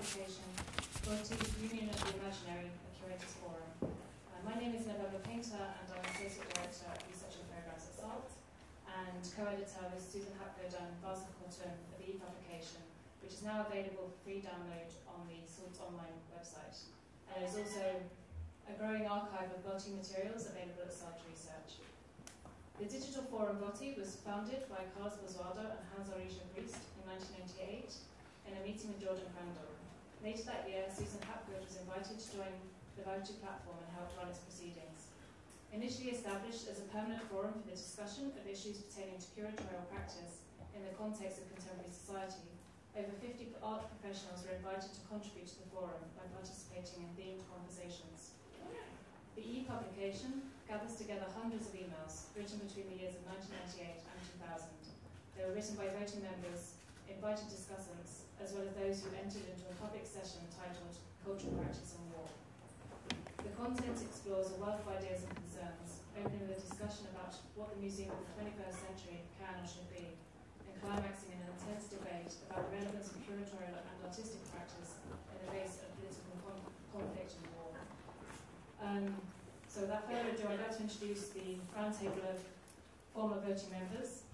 publication, VOTI's Union of the Imaginary, a Curators Forum. My name is November Painter, and I'm Associate Director of Research and Programs at SALT, and co-editor with Susan Hapgood and Hans of the e-publication, which is now available for free download on the SALT online website. And there's also a growing archive of VOTI materials available at SALT Research. The digital forum VOTI was founded by Carlos Boswaldo and Hans-Ulrich Obrist in 1998 in a meeting with Jordan Crandall. Later that year, Susan Hapgood was invited to join the VOTI platform and help run its proceedings. Initially established as a permanent forum for the discussion of issues pertaining to curatorial practice in the context of contemporary society, over 50 art professionals were invited to contribute to the forum by participating in themed conversations. The e-publication gathers together hundreds of emails written between the years of 1998 and 2000. They were written by voting members, invited discussants, as well as those who entered into a public session titled Cultural Practice and War. The content explores a wealth of ideas and concerns, opening with a discussion about what the museum of the 21st century can or should be, and climaxing in an intense debate about the relevance of curatorial and artistic practice in the face of political conflict and war. So without further ado, I'd like to introduce the roundtable of former voting members.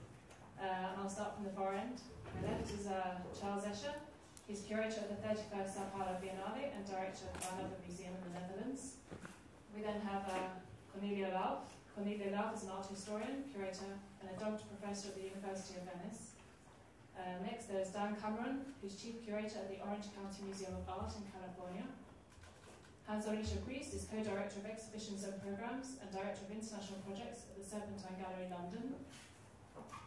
And I'll start from the far end. On my left is Charles Escher. He's curator of the 31st Sao Paulo Biennale and director of the Another Museum in the Netherlands. We then have Cornelia Lauf. Cornelia Lauf is an art historian, curator, and adjunct professor at the University of Venice. Next, there's Dan Cameron, who's chief curator at the Orange County Museum of Art in California. Hans-Ulrich Obrist is co-director of exhibitions and programs and director of international projects at the Serpentine Gallery, London.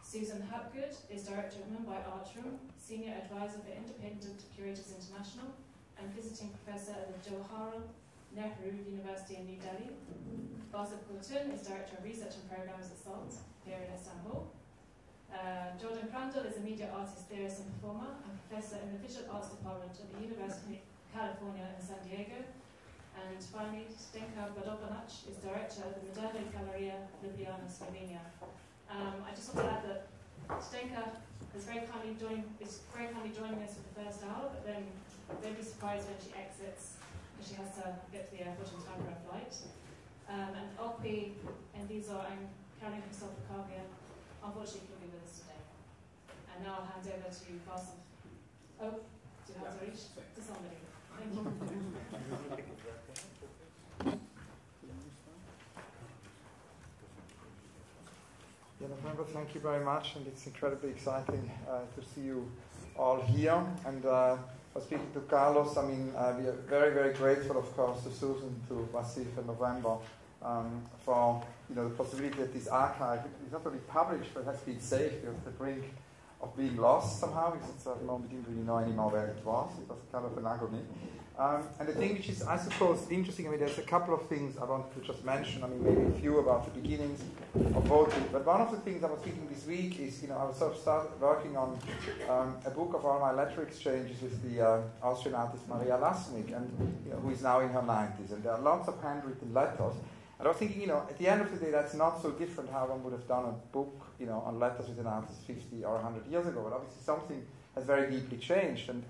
Susan Hapgood is director of Mumbai Art Room, senior advisor for Independent Curators International, and visiting professor at the Jawaharlal Nehru University in New Delhi. Hans of is director of research and programs at SALT here in Istanbul. Jordan Crandall is a media artist, theorist, and performer, and professor in the Visual Arts Department at the University of California in San Diego. And finally, Zdenka Badobanac is director of the Moderna Galleria Ljubljana, Slovenia. I just want to add that Zdenka is very kindly joining us for the first hour, but then don't be surprised when she exits, because she has to get to the airport in time for her flight. And Okpi and Lizo and Caroline Christopher-Carvia unfortunately couldn't be with us today. And now I'll hand over to Hans. To Hans-Ulrich, to somebody. Thank you. Yeah, November, thank you very much, and it's incredibly exciting to see you all here. And I was speaking to Carlos. I mean, we are very, very grateful, of course, to Susan, to Wasif, and November for the possibility that this archive is not only published, but has been saved. It was the brink of being lost somehow, because at a certain moment we didn't really know anymore where it was. It was kind of an agony. And the thing which is, I suppose, interesting, I mean, there's a couple of things I wanted to just mention. I mean, maybe a few about the beginnings of voting. But one of the things I was thinking this week is, I was sort of started working on a book of all my letter exchanges with the Austrian artist Maria Lasnik, and who is now in her 90s. And there are lots of handwritten letters. And I was thinking, at the end of the day, that's not so different how one would have done a book, on letters with an artist 50 or 100 years ago. But obviously something has very deeply changed. And,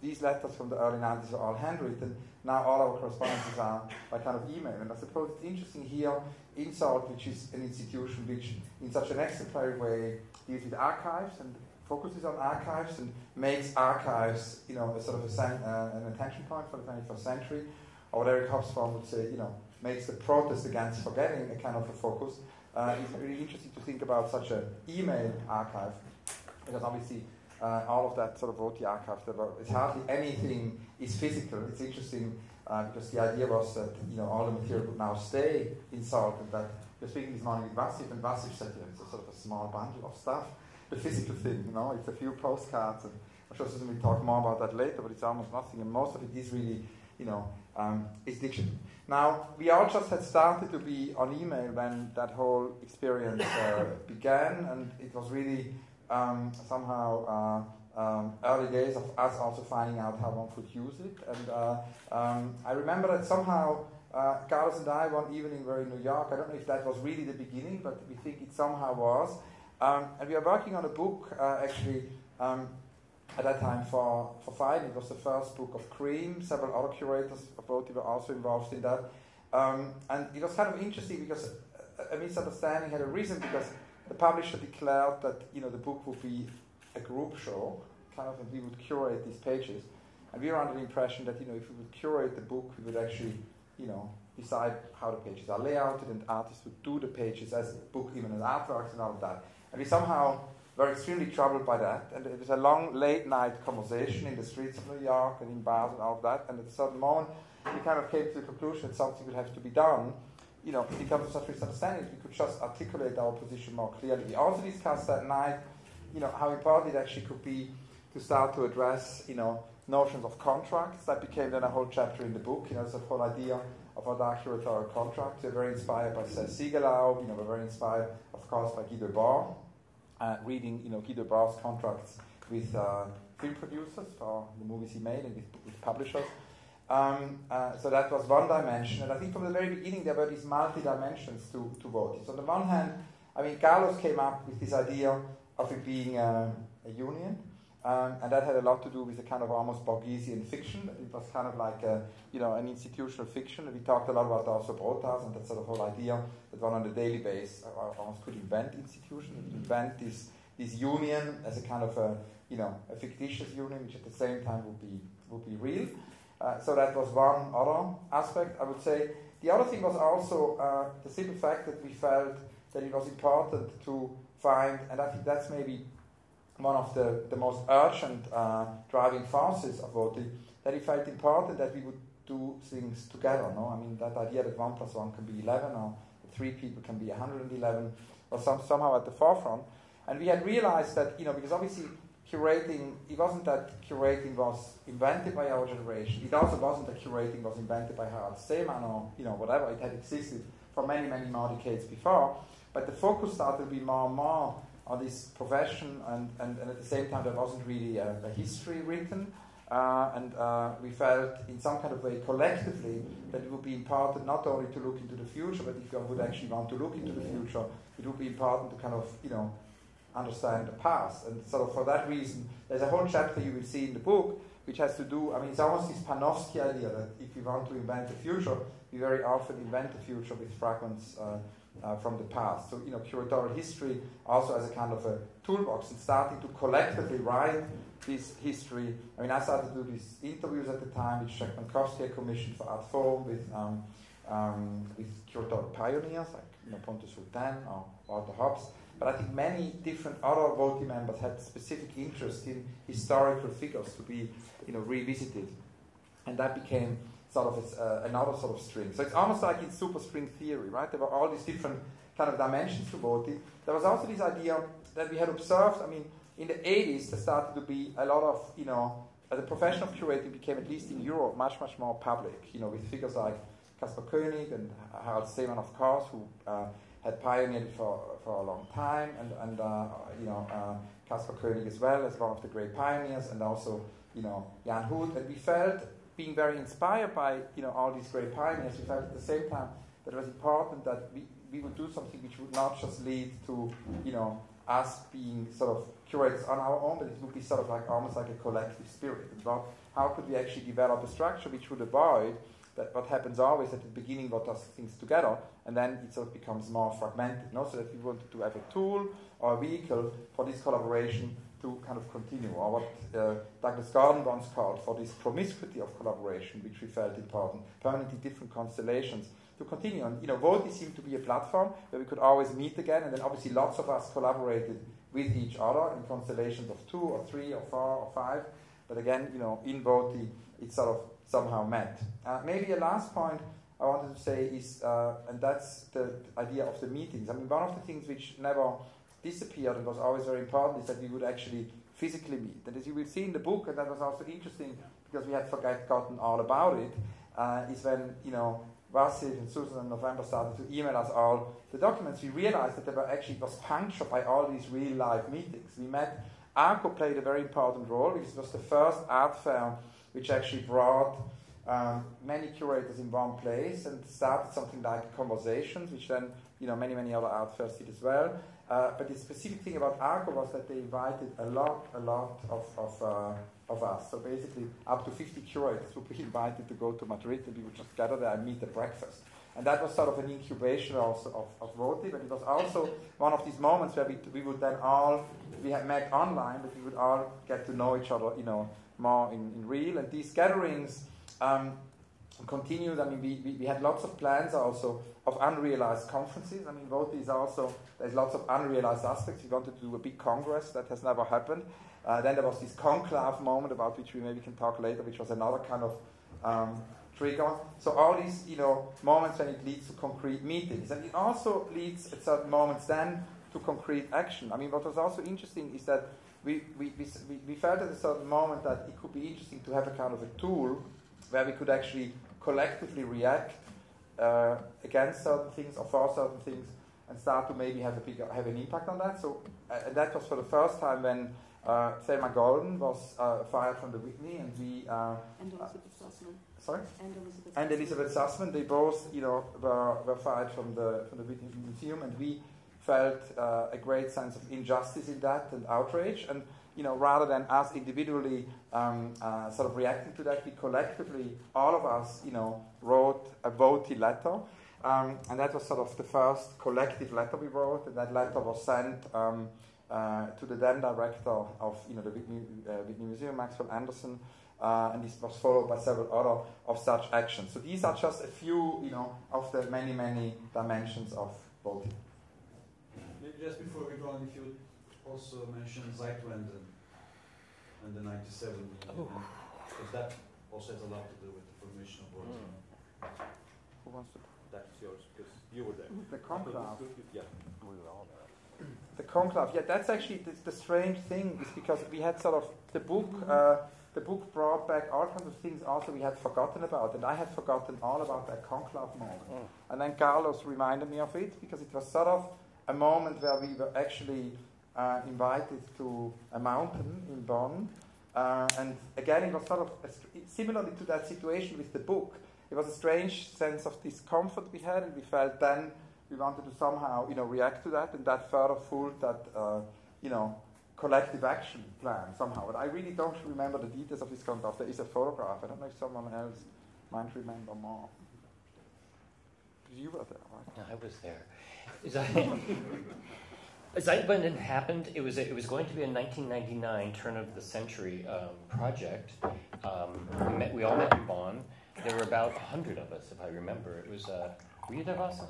these letters from the early 90s are all handwritten. Now all our correspondences are by kind of email. And I suppose it's interesting here in SALT, which is an institution which in such an exemplary way deals with archives and focuses on archives and makes archives, a sort of an attention point for the 21st century, or what Eric Hobsbawm would say, makes the protest against forgetting a kind of a focus. It's really interesting to think about such an email archive, because obviously all of that sort of VOTI archive, it's hardly anything is physical. It's interesting because the idea was that all the material would now stay in SALT, and that we're speaking this morning with Wasif, and Wasif said it's a sort of a small bundle of stuff. The physical thing, it's a few postcards, and I'm sure Susan will talk more about that later, but it's almost nothing, and most of it is really, is digital. Now, we all just had started to be on email when that whole experience began, and it was really somehow early days of us also finding out how one could use it. And I remember that somehow Carlos and I one evening were in New York. I don't know if that was really the beginning, but we think it somehow was. And we are working on a book, actually, at that time for fine. It was the first book of Cream. Several other curators of VOTI were also involved in that. And it was kind of interesting because a misunderstanding had arisen because the publisher declared that the book would be a group show, kind of, and we would curate these pages. And we were under the impression that if we would curate the book, we would actually decide how the pages are layouted, and artists would do the pages as book, even as artworks and all of that. And we somehow were extremely troubled by that. And it was a long, late-night conversation in the streets of New York and in bars and all of that. And at a certain moment, we kind of came to the conclusion that something would have to be done. In terms of such misunderstandings, we could just articulate our position more clearly. We also discussed that night, how important it actually could be to start to address, notions of contracts. That became then a whole chapter in the book. There's a whole idea of what are curatorial contracts. We're very inspired by Siegelau. We're very inspired, of course, by Guy Debord. Reading, Guy Debord's contracts with film producers for the movies he made and with publishers. So that was one dimension. And I think from the very beginning there were these multi-dimensions to VOTI. So on the one hand, Carlos came up with this idea of it being a union. And that had a lot to do with a kind of almost Borgesian fiction. It was kind of like an institutional fiction. And we talked a lot about also Brotas and that sort of whole idea that one on a daily basis almost could invent institutions, invent this union as a kind of a fictitious union, which at the same time would be real. So that was one other aspect, I would say. The other thing was also the simple fact that we felt that it was important to find, and I think that's maybe one of the most urgent driving forces of VOTI, that it felt important that we would do things together. That idea that 1 + 1 can be 11, or 3 people can be 111, was somehow at the forefront. And we had realized that, because obviously curating, it wasn't that curating was invented by our generation. It also wasn't that curating was invented by Harald Seemann or, whatever. It had existed for many, many more decades before. But the focus started to be more and more on this profession, and at the same time there wasn't really a history written, and we felt in some kind of way collectively that it would be important not only to look into the future, but if you would actually want to look into the future, it would be important to kind of understand the past. And sort of for that reason there's a whole chapter you will see in the book which has to do, it's almost this Panofsky idea that if we want to invent the future, we very often invent the future with fragments from the past. So, curatorial history also as a kind of a toolbox, and starting to collectively write this history. I started to do these interviews at the time, which Jack Mankowski had commissioned for Art Forum with curatorial pioneers like Ponte Sultan or Walter Hobbs. But I think many different other VOTI members had specific interest in historical figures to be, revisited, and that became sort of another sort of string. So it's almost like in super string theory, right? There were all these different kind of dimensions to VOTI. There was also this idea that we had observed, in the 80s there started to be a lot of, the profession of curating became, at least in Europe, much, much more public, with figures like Caspar Koenig and Harald Seemann, of course, who had pioneered for a long time, and Caspar Koenig as well as one of the great pioneers, and also, Jan Hood. And we felt, being very inspired by all these great pioneers, we felt at the same time that it was important that we would do something which would not just lead to us being sort of curators on our own, but it would be sort of like almost like a collective spirit. And how could we actually develop a structure which would avoid that what happens always at the beginning, what does things together, and then it sort of becomes more fragmented. So that we wanted to have a tool or a vehicle for this collaboration to kind of continue, or what Douglas Gordon once called for this promiscuity of collaboration, which we felt important, permanently different constellations to continue. And VOTI seemed to be a platform where we could always meet again, and then obviously lots of us collaborated with each other in constellations of 2 or 3 or 4 or 5. But again, in VOTI, it sort of somehow met. Maybe a last point I wanted to say is, and that's the idea of the meetings. One of the things which never disappeared and was always very important is that we would actually physically meet. And as you will see in the book, and that was also interesting because we had forgotten all about it, is when, Vasil and Susan in November started to email us all the documents, we realized that it was punctured by all these real life meetings. We met, ARCO played a very important role because it was the first art fair which actually brought many curators in one place and started something like conversations, which then many other art fairs did as well. But the specific thing about Arco was that they invited a lot of us. So basically, up to 50 curators would be invited to go to Madrid, and we would just gather there and meet at breakfast. And that was sort of an incubation also of VOTI, but it was also one of these moments where we would then we had met online, but we would all get to know each other, more in real. And these gatherings continued. I mean, we had lots of plans also of unrealized conferences. I mean, VOTI is also, there's lots of unrealized aspects. We wanted to do a big congress that has never happened. Then there was this conclave moment about which we maybe can talk later, which was another kind of trigger. So all these, moments when it leads to concrete meetings. And it also leads at certain moments then to concrete action. I mean, what was also interesting is that we felt at a certain moment that it could be interesting to have a kind of a tool where we could actually collectively react against certain things or for certain things and start to maybe have an impact on that. So and that was for the first time when Thelma Golden was fired from the Whitney, and we and Elizabeth Sussman. Sorry? And Elizabeth Sussman. They both, were fired from the Whitney Museum, and we felt a great sense of injustice in that and outrage. And rather than us individually sort of reacting to that, we collectively, all of us, wrote a VOTI letter. And that was sort of the first collective letter we wrote, and that letter was sent to the then director of the Whitney Museum, Maxwell Anderson, and this was followed by several other of such actions. So these are just a few, of the many, many dimensions of VOTI. Maybe just before we go on, if you would also mention Zeitwende and the 97, because that also has a lot to do with the formation of VOTI. Who wants to? That's yours, because you were there. The conclave. Yeah. We were all there. The conclave. Yeah, that's actually the strange thing, is because we had sort of the book. The book brought back all kinds of things also we had forgotten about, and I had forgotten all about that conclave moment. And then Carlos reminded me of it, because it was sort of a moment where we were actually invited to a mountain in Bonn. And again, it was sort of similarly to that situation with the book. It was a strange sense of discomfort we had, and we felt then we wanted to somehow, react to that, and that further fueled that, collective action plan somehow. But I really don't remember the details of this conclave. There is a photograph. I don't know if someone else might remember more. You were there, right? No, I was there. Zeitwende happened. It was going to be a 1999 turn of the century project. We all met in Bonn. There were about 100 of us, if I remember. It was were you there, Vasa?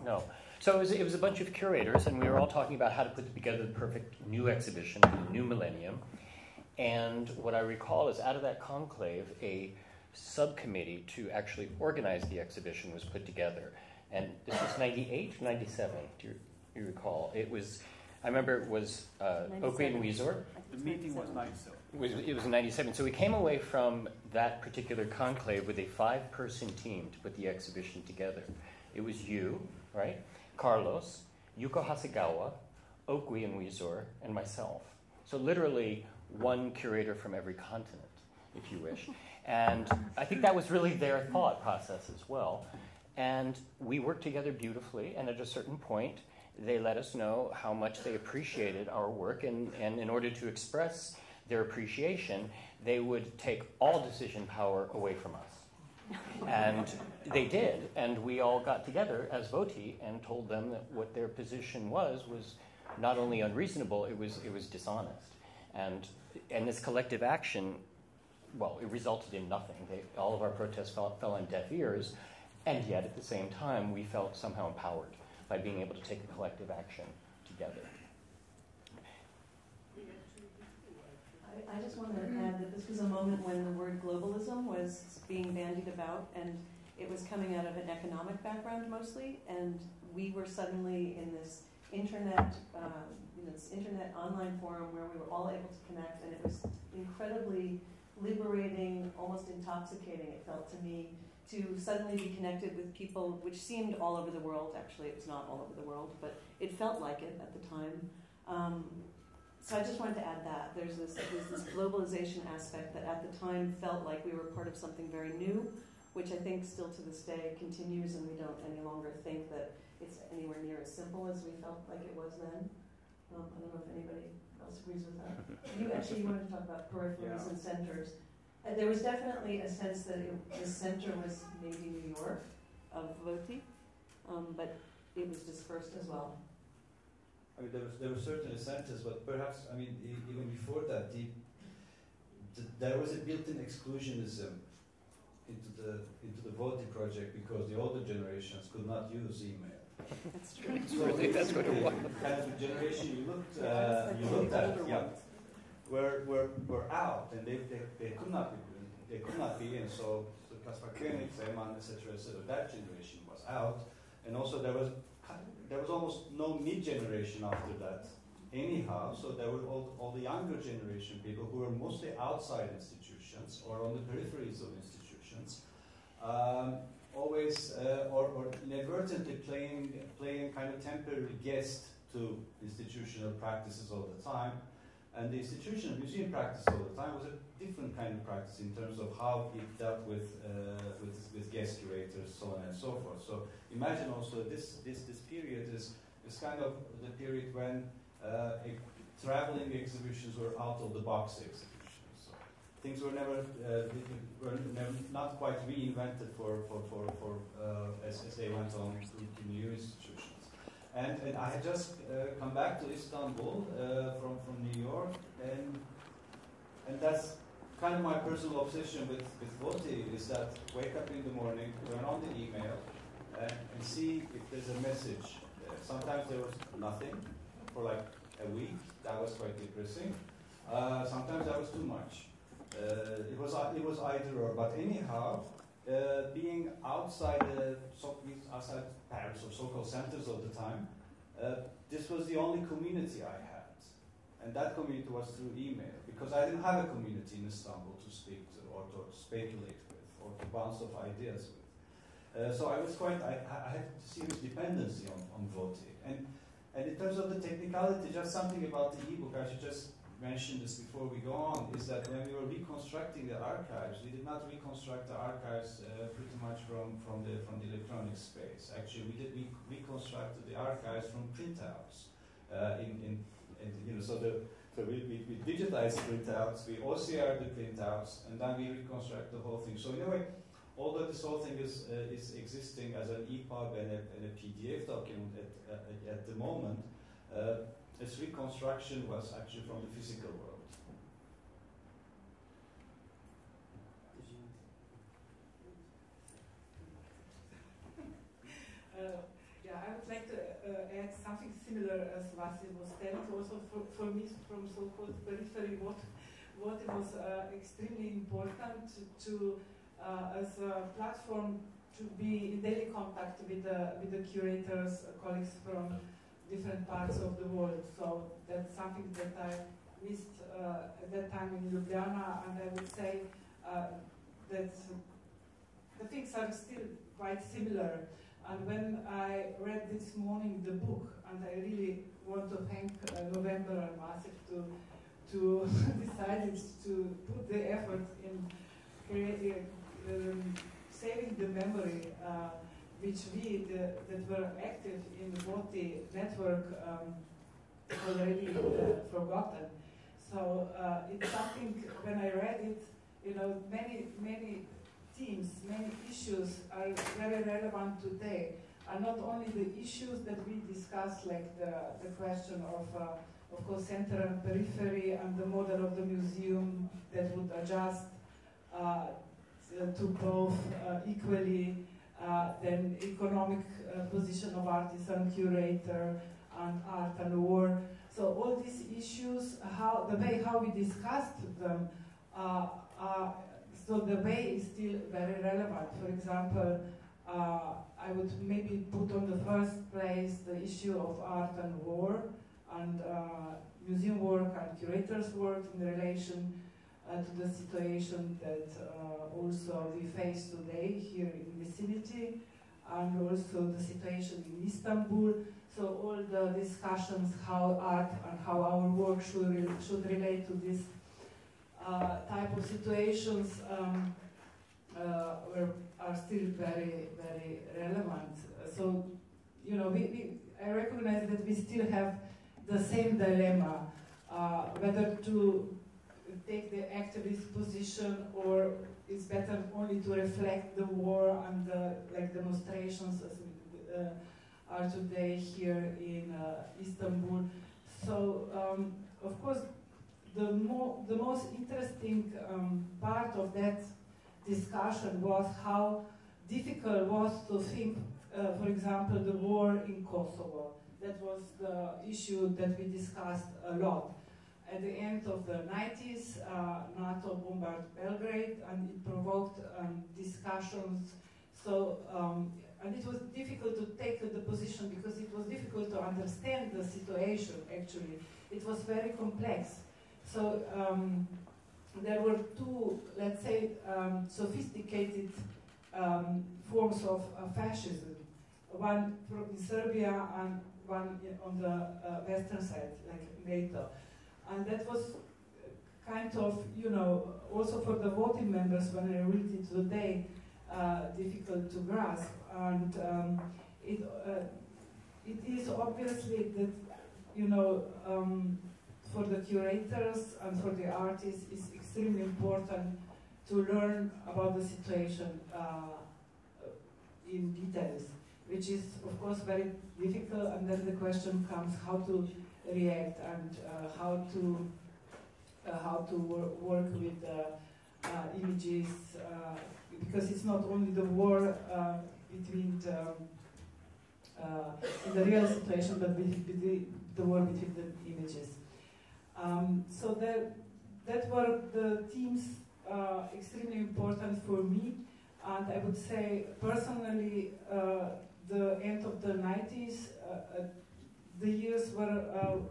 No. So it was a bunch of curators, and we were all talking about how to put together the perfect new exhibition for the new millennium. And what I recall is out of that conclave, a subcommittee to actually organize the exhibition was put together. And this was 98, 97, do you recall? I remember it was Oakley and Weezer. The meeting was 97. It was in 97. So we came away from that particular conclave with a 5-person team to put the exhibition together. It was you, right? Carlos, Yuko Hasegawa, Oakley and Weezer, and myself. So literally one curator from every continent, if you wish. And I think that was really their thought process as well. And we worked together beautifully, and at a certain point, they let us know how much they appreciated our work, and in order to express their appreciation, they would take all decision power away from us. And they did, and we all got together as VOTI and told them that what their position was not only unreasonable, it was dishonest. And this collective action, well, it resulted in nothing. All of our protests fell on deaf ears, and yet at the same time, we felt somehow empowered by being able to take a collective action together. I just want to add that this was a moment when the word globalism was being bandied about, and it was coming out of an economic background mostly, and we were suddenly in this internet online forum where we were all able to connect, and it was incredibly liberating, almost intoxicating, it felt to me, to suddenly be connected with people which seemed all over the world. Actually, it was not all over the world, but it felt like it at the time. So I just wanted to add that. There's this globalization aspect that at the time felt like we were part of something very new, which I think still to this day continues, and we don't any longer think that it's anywhere near as simple as we felt like it was then. I don't know if anybody else agrees with that. You wanted to talk about peripheries and centers. There was definitely a sense that the center was maybe New York of VOTI, but it was dispersed as well. I mean, there were certainly centers, but perhaps, I mean, even before that, there was a built-in exclusionism into the VOTI project because the older generations could not use email. That's true. So really, that's what it was. Kind of the generation you looked at, were out, and they could not be in. So Kaspar Koenig, Zeman, etc., that generation was out, and also there was almost no mid-generation after that, anyhow. So there were all the younger generation people who were mostly outside institutions or on the peripheries of institutions. Always or inadvertently playing kind of temporary guest to institutional practices all the time, and the institutional museum practice all the time was a different kind of practice in terms of how it dealt with guest curators, so on and so forth. So imagine also this period is kind of the period when traveling exhibitions were out of the box exhibitions. Things were never not quite reinvented as they went on to new institutions. And I had just come back to Istanbul from New York, and that's kind of my personal obsession with VOTI is that wake up in the morning, turn on the email, and see if there's a message. Sometimes there was nothing for like a week. That was quite depressing. Sometimes that was too much. It was either or, but anyhow, being outside Paris or so-called centers of the time, this was the only community I had, and that community was through email because I didn't have a community in Istanbul to speak to or to speculate with or to bounce off ideas with. So I had serious dependency on VOTI, and in terms of the technicality, just something about the ebook I should just mention this before we go on, is that when we were reconstructing the archives, we did not reconstruct the archives pretty much from the electronic space. Actually, we reconstructed the archives from printouts. So we digitized printouts, we OCR'd the printouts, and then we reconstruct the whole thing. So in a way, although this whole thing is existing as an EPUB and a PDF document at the moment, its reconstruction was actually from the physical world. I would like to add something similar as Vasil was telling. Also for me, from so-called periphery, what it was extremely important to as a platform to be in daily contact with the curators, colleagues from different parts of the world. So that's something that I missed at that time in Ljubljana, and I would say that the things are still quite similar. And when I read this morning the book, and I really want to thank November and Vasif to decided to put the effort in creating, saving the memory which we that were active in the VOTI network already forgotten. So it's something, when I read it, many themes, many issues are very relevant today. And not only the issues that we discussed, like the question of course, center and periphery, and the model of the museum that would adjust to both equally, then economic position of artist and curator, and art and war. So all these issues, the way how we discussed them, so the way is still very relevant. For example, I would maybe put on the first place the issue of art and war, and museum work and curators' work in relation to the situation that also we face today here in the vicinity. and also the situation in Istanbul. So all the discussions how art and how our work should relate to this type of situations are still very, very relevant. So, you know, I recognize that we still have the same dilemma, whether to take the activist position or it's better only to reflect the war and the demonstrations as are today here in Istanbul. So, of course, the most interesting part of that discussion was how difficult it was to think, for example, the war in Kosovo. That was the issue that we discussed a lot. At the end of the 90s, NATO bombarded Belgrade, and it provoked discussions. So, and it was difficult to take the position because it was difficult to understand the situation, actually. It was very complex. So, there were two, let's say, sophisticated forms of fascism. One in Serbia and one on the western side, like NATO. And that was kind of, you know, also for the voting members, when I read it today, difficult to grasp. And it is obviously that, you know, for the curators and for the artists, it's extremely important to learn about the situation in details, which is, of course, very difficult. And then the question comes how to react and how to work with images, because it's not only the war between in the real situation, but the war between the images. So that were the themes extremely important for me, and I would say personally, the end of the 90s, the years were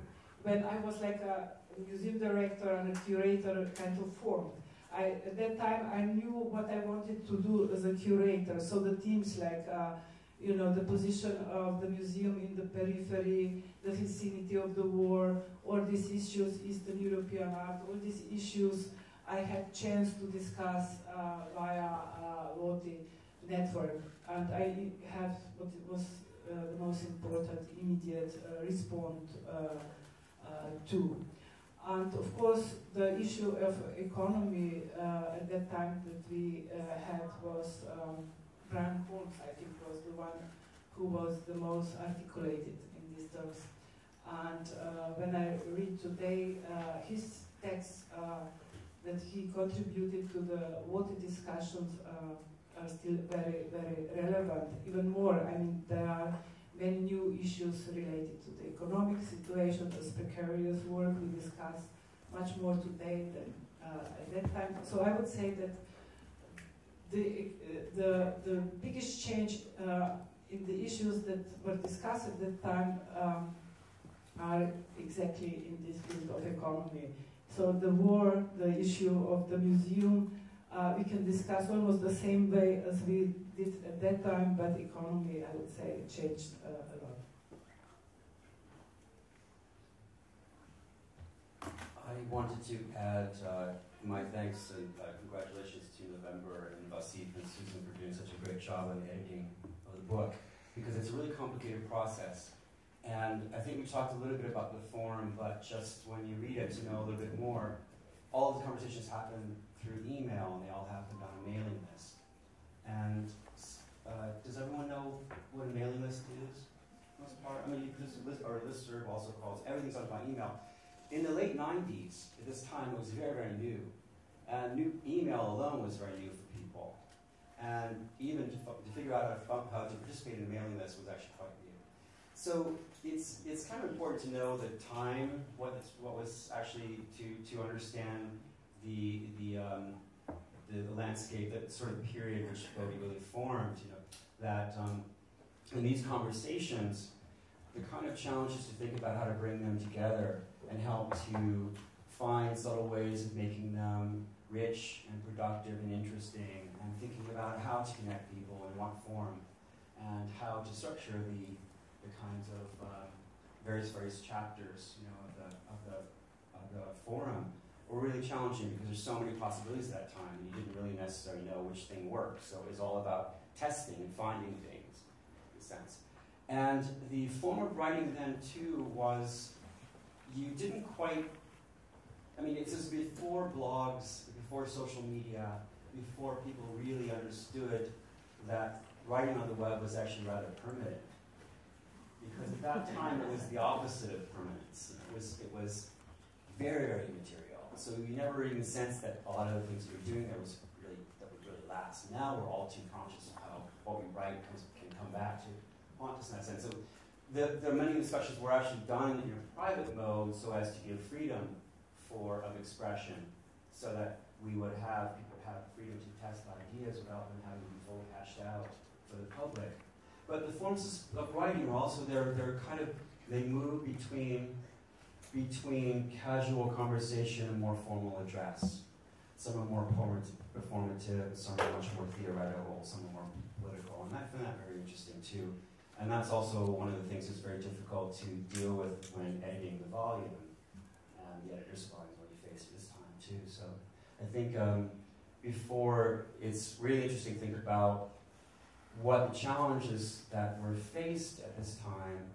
when I was like a museum director and a curator kind of formed. At that time, I knew what I wanted to do as a curator. So the themes like, you know, the position of the museum in the periphery, the vicinity of the war, all these issues, Eastern European art, all these issues I had chance to discuss via VOTI network. And I have what was the most important immediate response to. And of course, the issue of economy at that time that we had was Brian Holmes, I think, was the one who was the most articulated in these terms. And when I read today his text that he contributed to the water discussions are still very, very relevant. Even more, I mean, there are many new issues related to the economic situation, as precarious work we discussed much more today than at that time. So I would say that the biggest change in the issues that were discussed at that time are exactly in this field of economy. So the war, the issue of the museum, we can discuss almost the same way as we did at that time, but economy, I would say, changed a lot. I wanted to add my thanks and congratulations to November and Vasif and Susan for doing such a great job on the editing of the book, because it's a really complicated process. And I think we talked a little bit about the form, but just when you read it to know a little bit more, all of the conversations happen through email, and they all happened on a mailing list. And does everyone know what a mailing list is? Most part, I mean, or a listserv also calls, everything's on by email. In the late 90s, at this time, it was very, very new. And new email alone was very new for people. And even to figure out how to participate in a mailing list was actually quite new. So it's kind of important to know the time, what was actually to understand the landscape, that sort of period which VOTI really formed. You know, that in these conversations, the kind of challenge is to think about how to bring them together and help to find subtle ways of making them rich and productive and interesting, and thinking about how to connect people in what form. how to structure the kinds of various chapters, of the forum were really challenging because there's so many possibilities at that time, and you didn't really necessarily know which thing worked. So it was all about testing and finding things, in a sense. And the form of writing then too was, you didn't quite, it was before blogs, before social media, before people really understood that writing on the web was actually rather permanent. Because at that time it was the opposite of permanence. It was very, very material. So you never even sensed that a lot of the things you were doing there that would really last. Now we're all too conscious of how what we write can come back to haunt us in that sense. So there are many discussions were actually done in a private mode so as to give freedom of expression, so that we would have people have freedom to test ideas without them having to be fully hashed out for the public. But the forms of writing are also they move between casual conversation and more formal address. Some are more performative, some are much more theoretical, some are more political, and I find that very interesting too. And that's also one of the things that's very difficult to deal with when editing the volume. And the editor's volume is what you face this time too. So I think before, it's really interesting to think about what the challenges that were faced at this time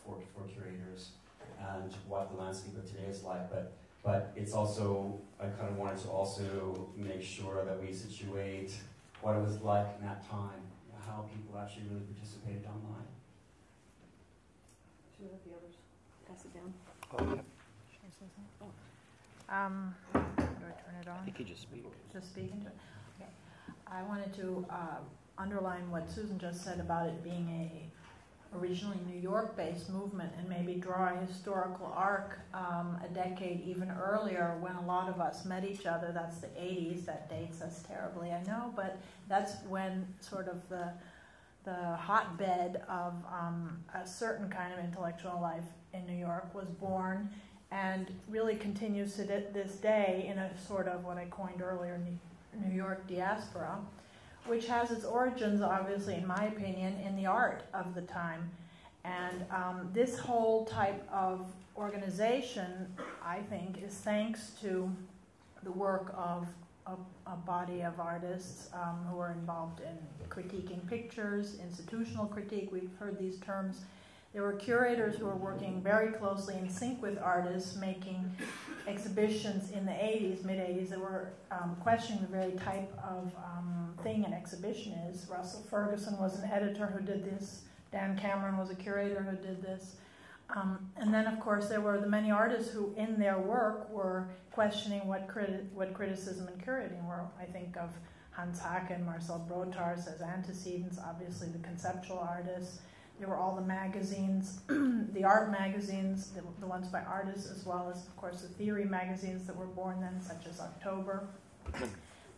for curators, and what the landscape of today is like. But it's also, I kind of wanted to also make sure that we situate what it was like in that time, how people actually really participated online. Should we let the others pass it down? Oh, yeah. Do I turn it on? I think you just speak. Just speak into it? Okay. I wanted to underline what Susan just said about it being a originally New York-based movement, and maybe draw a historical arc a decade even earlier when a lot of us met each other. That's the 80s. That dates us terribly, I know, but that's when sort of the hotbed of a certain kind of intellectual life in New York was born, and really continues to this day in a sort of what I coined earlier, New York diaspora, which has its origins, obviously, in my opinion, in the art of the time. And this whole type of organization, I think, is thanks to the work of a body of artists who are involved in critiquing pictures, institutional critique. We've heard these terms. There were curators who were working very closely in sync with artists, making exhibitions in the 80s, mid-80s, that were questioning the very type of thing an exhibition is. Russell Ferguson was an editor who did this. Dan Cameron was a curator who did this. And then, of course, there were the many artists who, in their work, were questioning what criticism and curating were. I think of Hans Hake and Marcel Brotars as antecedents, obviously the conceptual artists. There were all the magazines, the art magazines, the ones by artists, as well as, of course, the theory magazines that were born then, such as October.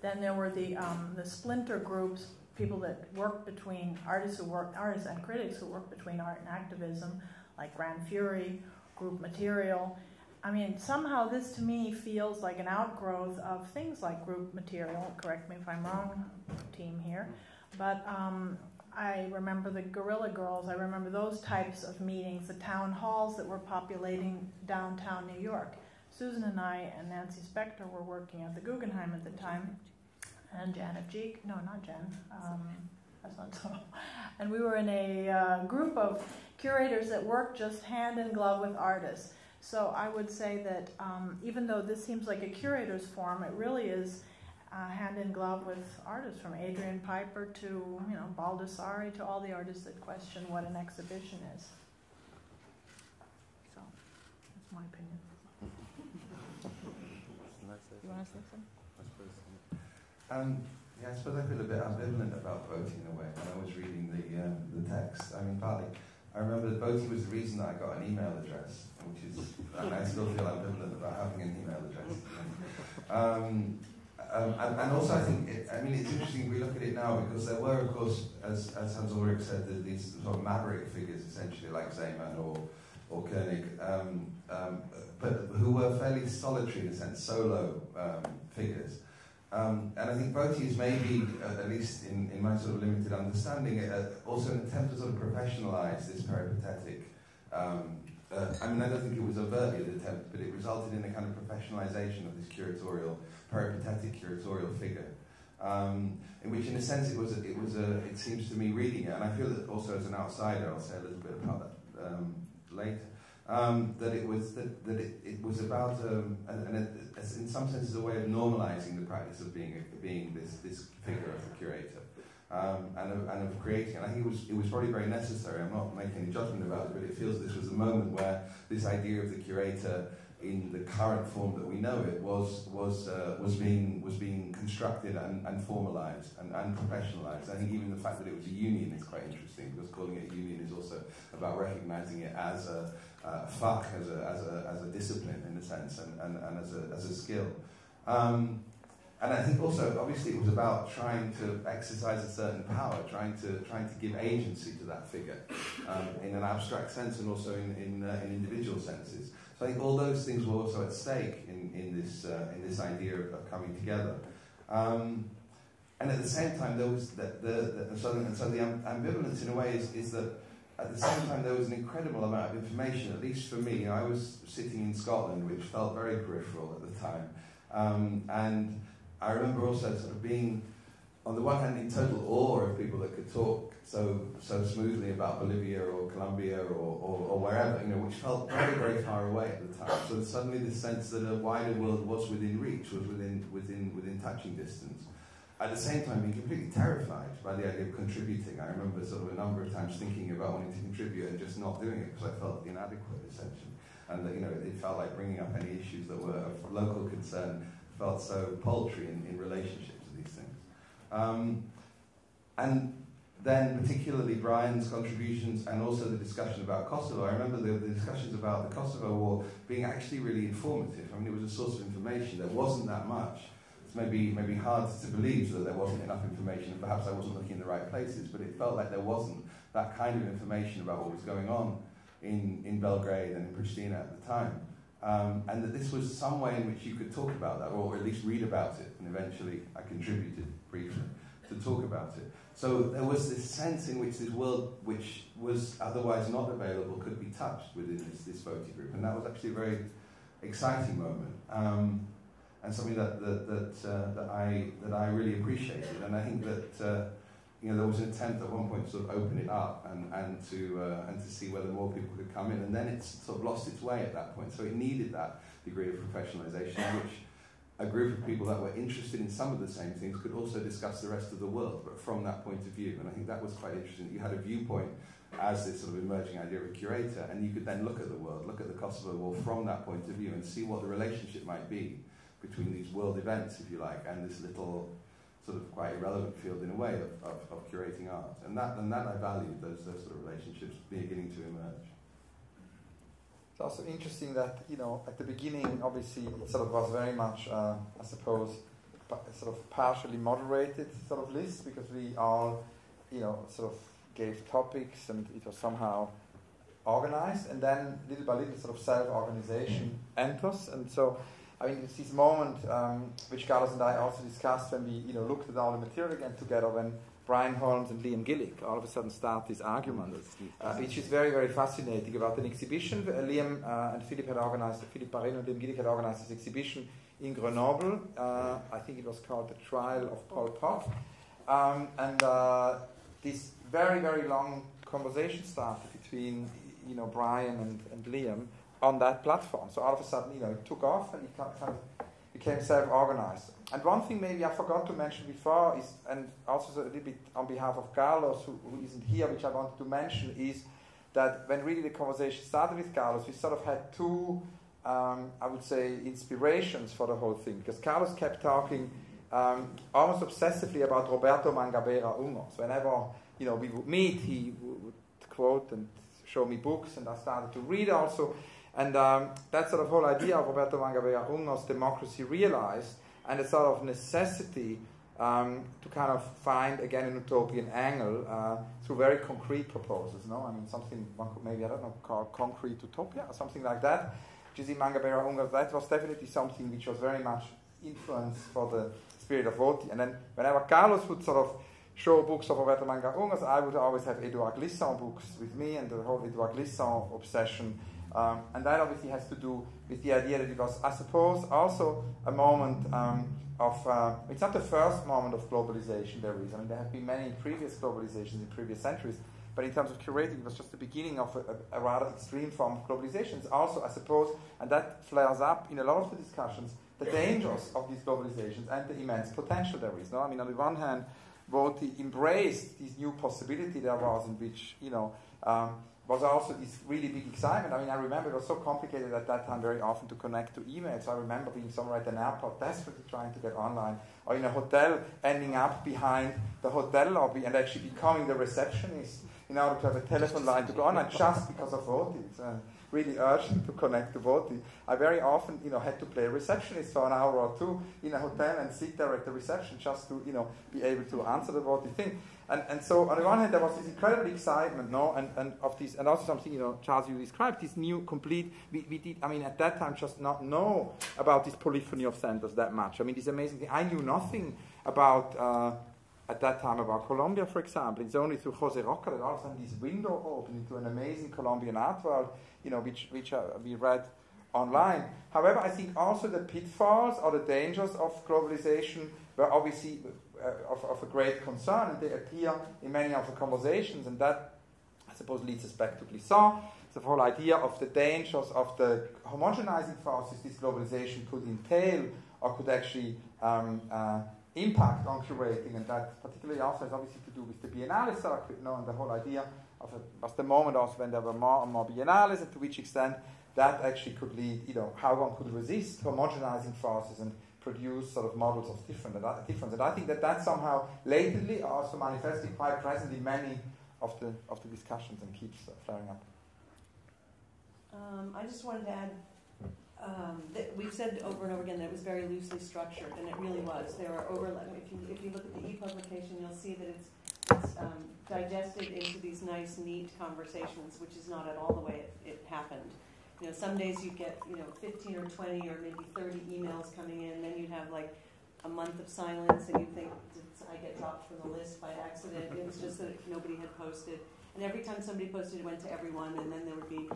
Then there were the splinter groups, people that worked between artists and critics who worked between art and activism, like Grand Fury, Group Material. I mean, somehow this to me feels like an outgrowth of things like Group Material. Correct me if I'm wrong, team here. But I remember the Guerrilla Girls. I remember those types of meetings, the town halls that were populating downtown New York. Susan and I and Nancy Spector were working at the Guggenheim at the time, and Janet Jeek. No, not Jen. That's not so. And we were in a group of curators that worked just hand in glove with artists. So I would say that even though this seems like a curator's forum, it really is hand in glove with artists, from Adrian Piper to Baldessari, to all the artists that question what an exhibition is. So that's my opinion. You want to say something? Yeah, I suppose I feel a bit ambivalent about voting in a way when I was reading the text. I mean, partly, I remember that voting was the reason that I got an email address, which is, and I still feel ambivalent about having an email address. And also, I think, it's interesting we look at it now, because there were, of course, as Hans-Ulrich said, these sort of maverick figures, essentially, like Zeman or Koenig, but who were fairly solitary, in a sense, solo figures. And I think VOTI is maybe, at least in my sort of limited understanding, also an attempt to sort of professionalise this peripatetic. I mean, I don't think it was a verbal attempt, but it resulted in a kind of professionalisation of this peripatetic curatorial figure, in which, in a sense, it seems to me, reading it, and I feel that also as an outsider, I'll say a little bit about that later. That it was about, in some senses, a way of normalising the practice of being this figure of the curator, and of creating. And I think it was probably very necessary. I'm not making any judgment about it, but it feels this was a moment where this idea of the curator, in the current form that we know it, was being constructed and formalised and professionalised. I think even the fact that it was a union is quite interesting, because calling it a union is also about recognising it as a fach, as a discipline in a sense, and as a skill. And I think also, obviously, it was about trying to exercise a certain power, trying to give agency to that figure, in an abstract sense and also in individual senses. So I think all those things were also at stake in this idea of coming together. And at the same time, there was the ambivalence in a way is that at the same time there was an incredible amount of information. At least for me, I was sitting in Scotland, which felt very peripheral at the time, and I remember also sort of being, on the one hand, in total awe of people that could talk so smoothly about Bolivia or Colombia or wherever, which felt very, very far away at the time. So suddenly the sense that a wider world was within reach, was within touching distance. At the same time, being completely terrified by the idea of contributing. I remember sort of a number of times thinking about wanting to contribute and just not doing it because I felt inadequate, essentially. And that, it felt like bringing up any issues that were of local concern felt so paltry in relationship to these things. And then particularly Brian's contributions and also the discussion about Kosovo. I remember the discussions about the Kosovo war being actually really informative. I mean, it was a source of information. There wasn't that much. It's maybe hard to believe that there wasn't enough information, and perhaps I wasn't looking in the right places, but it felt like there wasn't that kind of information about what was going on in Belgrade and in Pristina at the time. And that this was some way in which you could talk about that, or at least read about it, and eventually I contributed briefly to talk about it. So there was this sense in which this world, which was otherwise not available, could be touched within this VOTI group, and that was actually a very exciting moment, and something that I really appreciated. And I think that there was an attempt at one point to sort of open it up and to see whether more people could come in, and then it sort of lost its way at that point. So it needed that degree of professionalization, which a group of people that were interested in some of the same things could also discuss the rest of the world, but from that point of view. And I think that was quite interesting. You had a viewpoint as this sort of emerging idea of a curator, and you could then look at the world, look at the Kosovo War from that point of view, and see what the relationship might be between these world events, if you like, and this little sort of quite irrelevant field in a way of curating art. And that I valued, those sort of relationships beginning to emerge. It's also interesting that, at the beginning, obviously, it sort of was very much, I suppose, sort of partially moderated sort of list, because we all, sort of gave topics and it was somehow organized, and then little by little sort of self-organization enters. And so, I mean, it's this moment which Carlos and I also discussed when we, looked at all the material again together, when Brian Holmes and Liam Gillick all of a sudden start this argument, which is very, very fascinating, about an exhibition. Liam and Philip Pareno and Liam Gillick had organized this exhibition in Grenoble. I think it was called The Trial of Pol Pot. And this very, very long conversation started between, Brian and Liam on that platform. So all of a sudden, it took off and it kind of became self-organized. And one thing maybe I forgot to mention before is, and also a little bit on behalf of Carlos, who isn't here, which I wanted to mention, is that when really the conversation started with Carlos, we sort of had two, I would say, inspirations for the whole thing. Because Carlos kept talking almost obsessively about Roberto Mangabeira Ungos. Whenever, we would meet, he would quote and show me books, and I started to read also. And that sort of whole idea of Roberto Mangabeira Ungos, Democracy Realized, and a sort of necessity to kind of find, again, an utopian angle through very concrete proposals, no? I mean, something one could maybe, call concrete utopia or something like that, which is in Mangabeira Ungos. That was definitely something which was very much influenced for the spirit of VOTI. And then whenever Carlos would sort of show books of Roberto Manga Ungas, I would always have Edouard Glissant books with me and the whole Edouard Glissant obsession. And that obviously has to do with the idea that it was, I suppose, also a moment it's not the first moment of globalization there is. I mean, there have been many previous globalizations in previous centuries, but in terms of curating, it was just the beginning of a rather extreme form of globalization. It's also, I suppose, and that flares up in a lot of the discussions, the dangers of these globalizations and the immense potential there is. No? I mean, on the one hand, VOTI embraced this new possibility there was in which, was also this really big excitement. I mean, I remember it was so complicated at that time very often to connect to emails. I remember being somewhere at an airport desperately trying to get online, or in a hotel, ending up behind the hotel lobby and actually becoming the receptionist in order to have a telephone line to go online just because of VOTI. It's really urgent to connect to VOTI. I very often, had to play a receptionist for an hour or two in a hotel and sit there at the reception just to, be able to answer the VOTI thing. And so on the one hand there was this incredible excitement, and of this, and also something, Charles, you described, this new complete, we did, I mean, at that time just not know about this polyphony of centers that much. I mean, this amazing thing, I knew nothing about, at that time, about Colombia, for example. It's only through José Roca that all of a sudden this window opened into an amazing Colombian art world, which we read online. However, I think also the pitfalls or the dangers of globalization were obviously of a great concern, and they appear in many of the conversations, and that, I suppose, leads us back to Glissant. The whole idea of the dangers of the homogenizing forces this globalization could entail or could actually impact on curating, and that particularly also has obviously to do with the Biennale circuit, and the whole idea of was the moment also when there were more and more Biennales, and to which extent that actually could lead, how one could resist homogenizing forces and produce sort of models of difference. And I think that somehow latently also manifested quite present in many of the discussions and keeps flaring up. I just wanted to add that we've said over and over again that it was very loosely structured, and it really was. There are overlap. If you look at the e-publication, you'll see that it's digested into these nice, neat conversations, which is not at all the way it happened. Some days you get 15 or 20 or maybe 30 emails coming in, then you'd have like a month of silence, and you think, did I get dropped from the list by accident? It was just that nobody had posted, and every time somebody posted, it went to everyone, and then there would be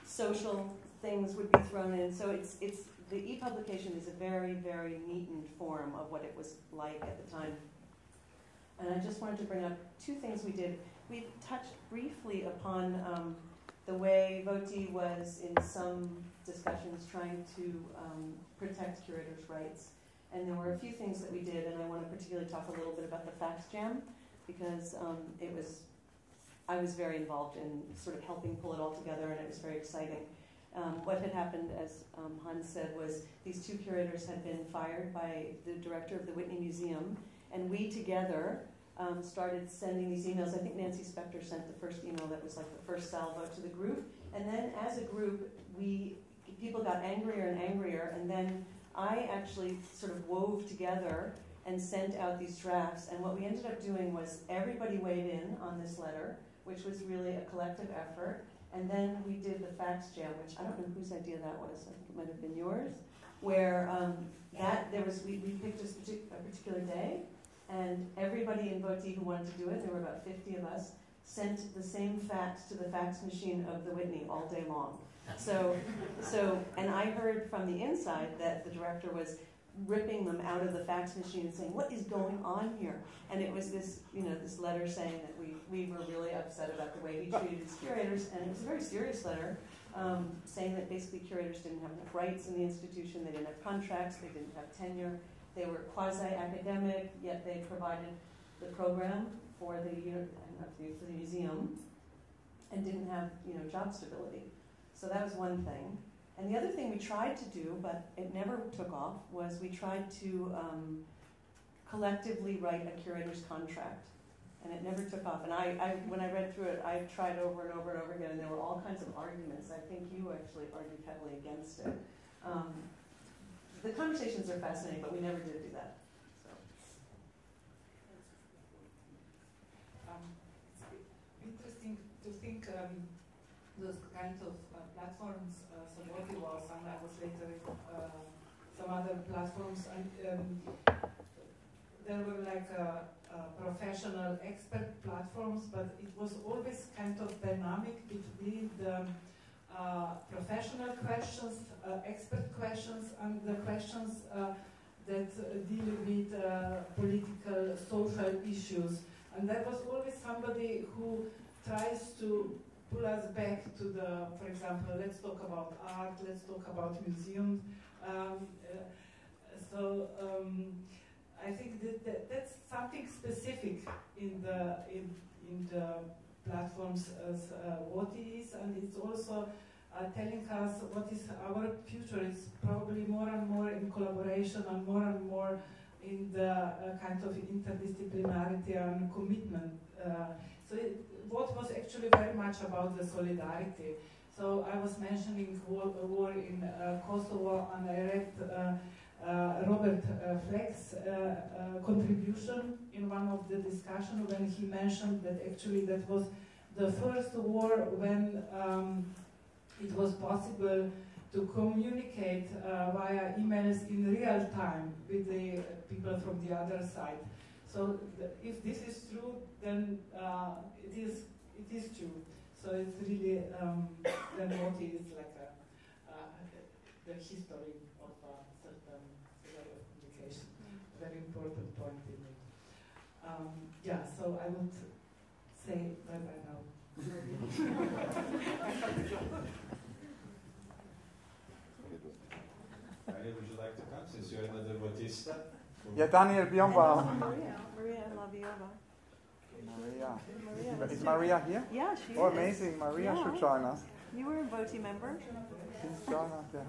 social things would be thrown in. So it's the e-publication is a very, very neatened form of what it was like at the time. And I just wanted to bring up two things we did. We touched briefly upon the way VOTI was in some discussions trying to protect curators' rights. And there were a few things that we did, and I want to particularly talk a little bit about the fax jam, because I was very involved in sort of helping pull it all together, and it was very exciting. What had happened, as Hans said, was these two curators had been fired by the director of the Whitney Museum, and we together started sending these emails. I think Nancy Spector sent the first email that was like the first salvo to the group, and then as a group, people got angrier and angrier, and then I actually sort of wove together and sent out these drafts, and what we ended up doing was everybody weighed in on this letter, which was really a collective effort. And then we did the fax jam, which I don't know whose idea that was. I think it might have been yours. Where we picked a particular day, and everybody in VOTI who wanted to do it, there were about 50 of us, sent the same fax to the fax machine of the Whitney all day long. And I heard from the inside that the director was ripping them out of the fax machine and saying, "What is going on here?" And it was this, this letter saying that we were really upset about the way he treated his curators, and it was a very serious letter, saying that basically curators didn't have enough rights in the institution, they didn't have contracts, they didn't have tenure, they were quasi-academic, yet they provided the program for the museum, and didn't have job stability. So that was one thing. And the other thing we tried to do, but it never took off, was we tried to collectively write a curator's contract. And it never took off. And when I read through it, I tried over and over and over again, and there were all kinds of arguments. I think you actually argued heavily against it. The conversations are fascinating, but we never did do that. So. It's interesting to think those kinds of platforms, so VOTI was, and I was later some other platforms, and there were like professional expert platforms, but it was always kind of dynamic between the professional questions, expert questions, and the questions that deal with political, social issues. And there was always somebody who tries to pull us back to the, for example, let's talk about art, let's talk about museums. I think that's something specific in the platforms as what it is, and it's also telling us what is our future. It's probably more and more in collaboration and more in the kind of interdisciplinarity and commitment. What was actually very much about the solidarity. So I was mentioning war in Kosovo, and I read Robert Fleck's contribution in one of the discussions when he mentioned that actually that was the first war when it was possible to communicate via emails in real time with the people from the other side. So if this is true, then it is true. So it's really then what is like the history of certain way of communication. Very important point in it. Yeah. So I would say bye bye now. Would you like to come since you're another Bautista? Yeah, Daniel Biomba. Maria Laviova. Maria. Is Maria here? Yeah, she is. Oh, amazing. Maria should join us. You were a VOTI member. Please join us, yeah.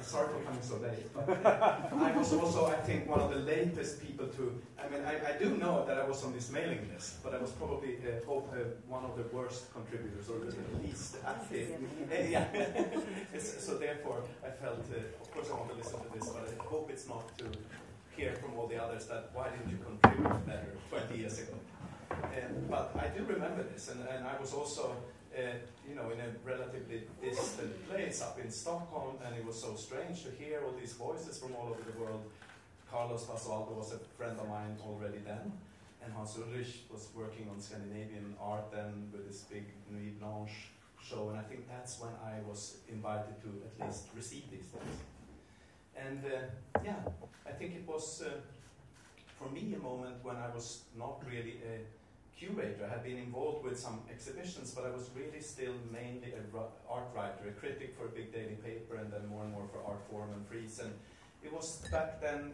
Sorry for coming so late. I was also, I think, one of the latest people to. I mean, I do know that I was on this mailing list, but I was probably one of the worst contributors, or at least active. Yeah. So therefore, I felt, of course, I want to listen to this, but I hope it's not to hear from all the others that why didn't you contribute better 20 years ago? But I do remember this, and I was also. In a relatively distant place up in Stockholm, and it was so strange to hear all these voices from all over the world. Carlos Basualdo was a friend of mine already then, and Hans-Ulrich was working on Scandinavian art then with this big Nuit Blanche show, and I think that's when I was invited to at least receive these things. And I think it was, for me, a moment when I was not really a curator. I had been involved with some exhibitions, but I was really still mainly an art writer, a critic for a big daily paper, and then more and more for Art Forum and Frieze. And it was back then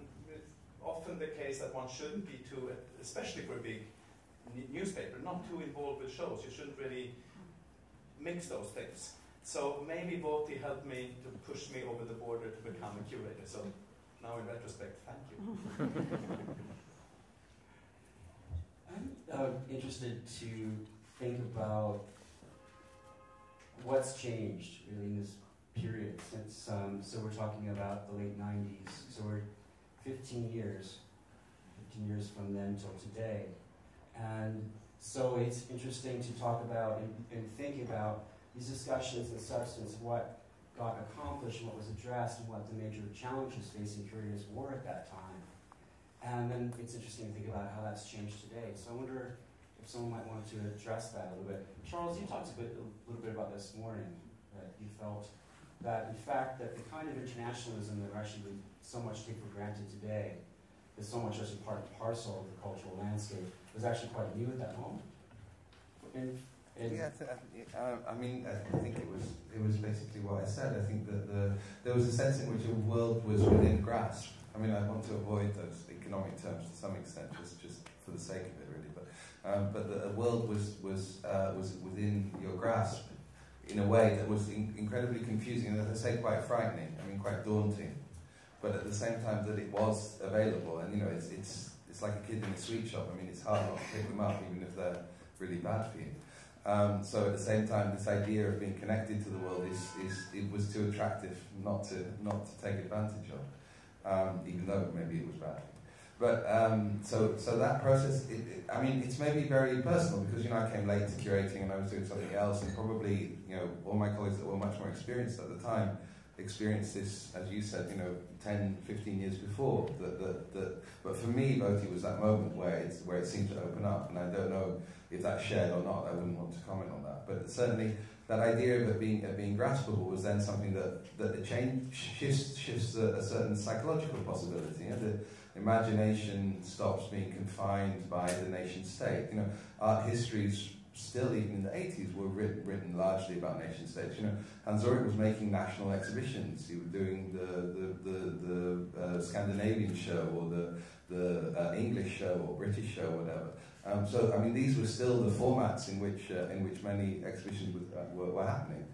often the case that one shouldn't be too, especially for a big newspaper, not too involved with shows. You shouldn't really mix those things. So maybe VOTI helped me to push me over the border to become a curator. So now in retrospect, thank you. I'm interested to think about what's changed really in this period since, so we're talking about the late 90s, so we're 15 years from then till today. And so it's interesting to talk about and think about these discussions in substance, what got accomplished, what was addressed, and what the major challenges facing curators were at that time. And then it's interesting to think about how that's changed today. So I wonder if someone might want to address that a little bit. Charles, you talked a little bit about this morning, that you felt that, in fact, that the kind of internationalism that we actually so much take for granted today, is so much as a part and parcel of the cultural landscape, was actually quite new at that moment. I mean, I think it was basically what I said. I think that there was a sense in which a world was within grasp. I mean, I want to avoid those economic terms to some extent, just for the sake of it, really. But the world was within your grasp in a way that was incredibly confusing, and as I say, quite frightening. I mean, quite daunting. But at the same time, that it was available, and it's like a kid in a sweet shop. I mean, it's hard not to pick them up, even if they're really bad for you. So at the same time, this idea of being connected to the world it was too attractive not to take advantage of. Even though maybe it was bad. But so that process, I mean, it's maybe very personal because I came late to curating and I was doing something else, and probably all my colleagues that were much more experienced at the time, experienced this, as you said, 10, 15 years before. But for me, VOTI was that moment where it seemed to open up, and I don't know if that's shared or not. I wouldn't want to comment on that. But certainly, that idea of it being graspable was then something that the change shifts a certain psychological possibility. The imagination stops being confined by the nation state. Art histories still, even in the 80s, were written largely about nation states. Hans-Ulrich was making national exhibitions. He was doing the Scandinavian show, or the English show, or British show, whatever. So, I mean, these were still the formats in which many exhibitions were happening.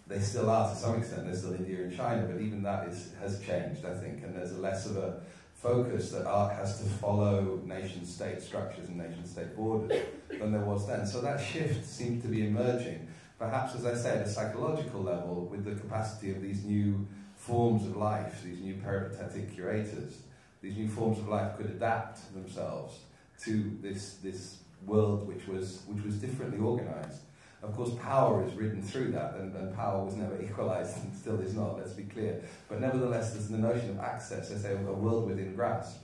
They still are to some extent. There's still India and China, but even that has changed, I think, and there's less of a focus that art has to follow nation-state structures and nation-state borders than there was then. So that shift seemed to be emerging, perhaps, as I say, at a psychological level, with the capacity of these new forms of life, these new peripatetic curators. These new forms of life could adapt themselves to this world which was differently organized. Of course, power is ridden through that, and power was never equalized and still is not, let's be clear. But nevertheless, there's the notion of access, I say, a world within grasp,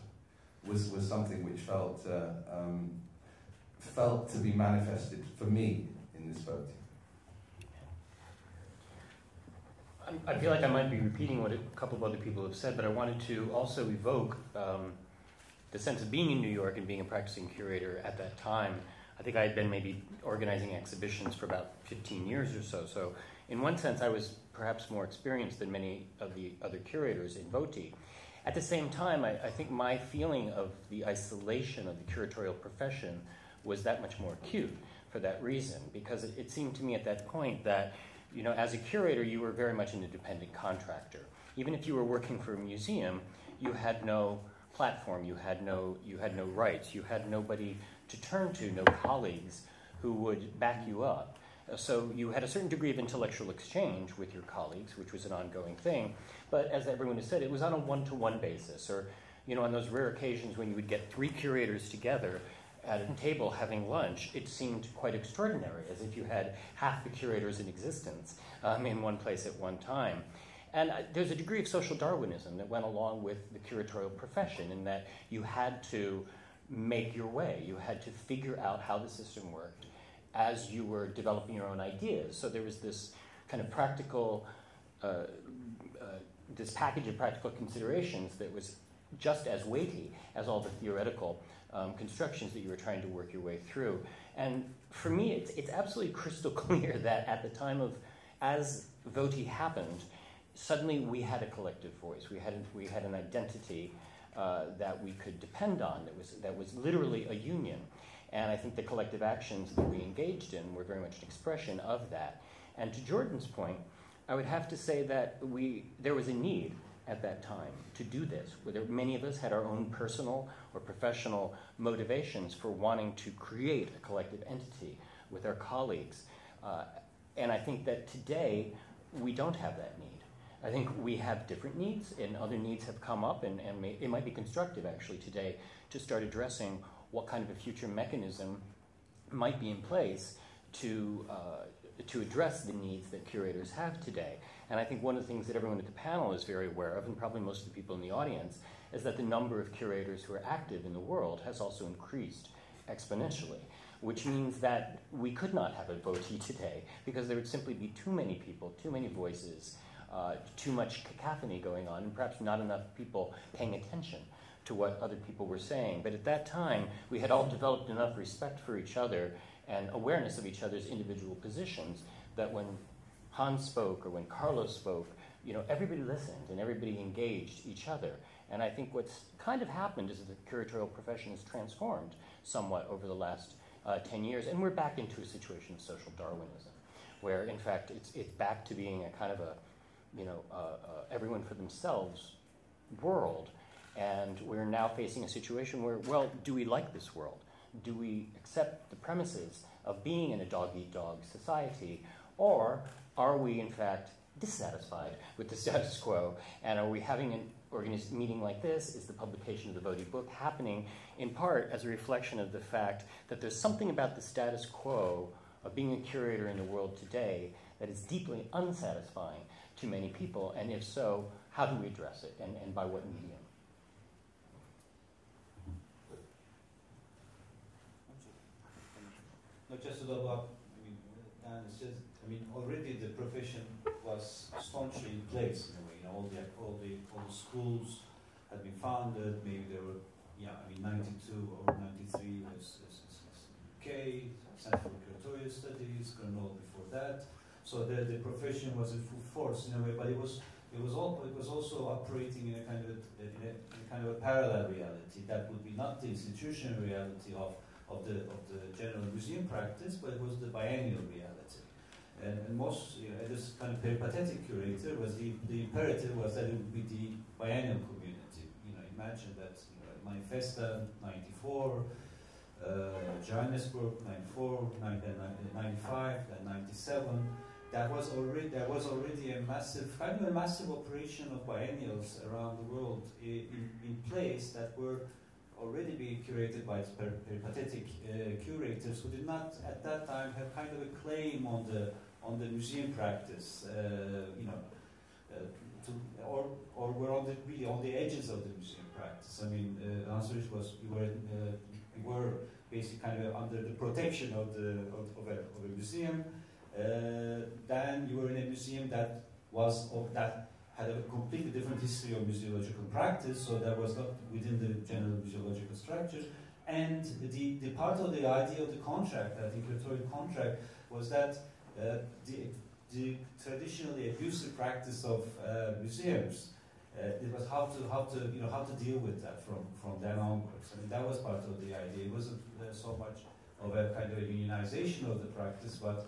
was something which felt to be manifested for me in this voting. I feel like I might be repeating what a couple of other people have said, but I wanted to also evoke the sense of being in New York and being a practicing curator at that time. I think I had been maybe organizing exhibitions for about 15 years or so. So in one sense, I was perhaps more experienced than many of the other curators in VOTI. At the same time, I think my feeling of the isolation of the curatorial profession was that much more acute for that reason, because it seemed to me at that point that, as a curator, you were very much an independent contractor. Even if you were working for a museum, you had no platform, you had no rights, you had nobody to turn to, no colleagues who would back you up. So you had a certain degree of intellectual exchange with your colleagues, which was an ongoing thing, but as everyone has said, it was on a one-to-one basis, or on those rare occasions when you would get 3 curators together at a table having lunch, it seemed quite extraordinary, as if you had half the curators in existence in one place at one time. And there's a degree of social Darwinism that went along with the curatorial profession, in that you had to make your way. You had to figure out how the system worked as you were developing your own ideas. So there was this kind of practical, this package of practical considerations that was just as weighty as all the theoretical constructions that you were trying to work your way through. And for me, it's absolutely crystal clear that at the time of, as VOTI happened, suddenly we had a collective voice. We had an identity that we could depend on, that was literally a union. And I think the collective actions that we engaged in were very much an expression of that. And to Jordan's point, I would have to say that there was a need at that time to do this, where many of us had our own personal or professional motivations for wanting to create a collective entity with our colleagues. And I think that today we don't have that need. I think we have different needs, and other needs have come up, and it might be constructive actually today to start addressing what kind of a future mechanism might be in place to address the needs that curators have today. And I think one of the things that everyone at the panel is very aware of, and probably most of the people in the audience, is that the number of curators who are active in the world has also increased exponentially, which means that we could not have a VOTI today because there would simply be too many people, too many voices, too much cacophony going on, and perhaps not enough people paying attention to what other people were saying. But at that time, we had all developed enough respect for each other and awareness of each other's individual positions that when Hans spoke or when Carlos spoke, everybody listened and everybody engaged each other. And I think what's kind of happened is that the curatorial profession has transformed somewhat over the last 10 years, and we're back into a situation of social Darwinism, where in fact it's back to being a kind of a everyone for themselves world. And we're now facing a situation where, well, do we like this world? Do we accept the premises of being in a dog-eat-dog society? Or are we, in fact, dissatisfied with the status quo? And are we having an meeting like this? Is the publication of the VOTI book happening in part as a reflection of the fact that there's something about the status quo of being a curator in the world today that is deeply unsatisfying to many people? And if so, how do we address it, and by what medium? Not just to double up, Dan, it's just, already the profession was staunchly in place in a way. All the schools had been founded. Maybe there were, 92 or 93 was UK, Center for Curatorial Studies, Crandall'la before that. So the profession was in full force in a way, but it was also operating in a kind of a parallel reality that would be not the institutional reality of the general museum practice, but it was the biennial reality. And most, this kind of peripatetic curator was the imperative was that it would be the biennial community. Imagine that Manifesta 94, Johannesburg 94, 95, then 97. There was already a massive operation of biennials around the world in place that were already being curated by peripatetic curators who did not at that time have kind of a claim on the museum practice, or were on the edges of the museum practice. Hans-Ulrich we were basically kind of under the protection of a museum. Then you were in a museum that had a completely different history of museological practice, so that was not within the general museological structure. And the part of the idea of the contract, I think curatorial contract, was that the traditionally abusive practice of museums, it was how to deal with that from then onwards. That was part of the idea. It wasn't so much of a kind of a unionization of the practice, but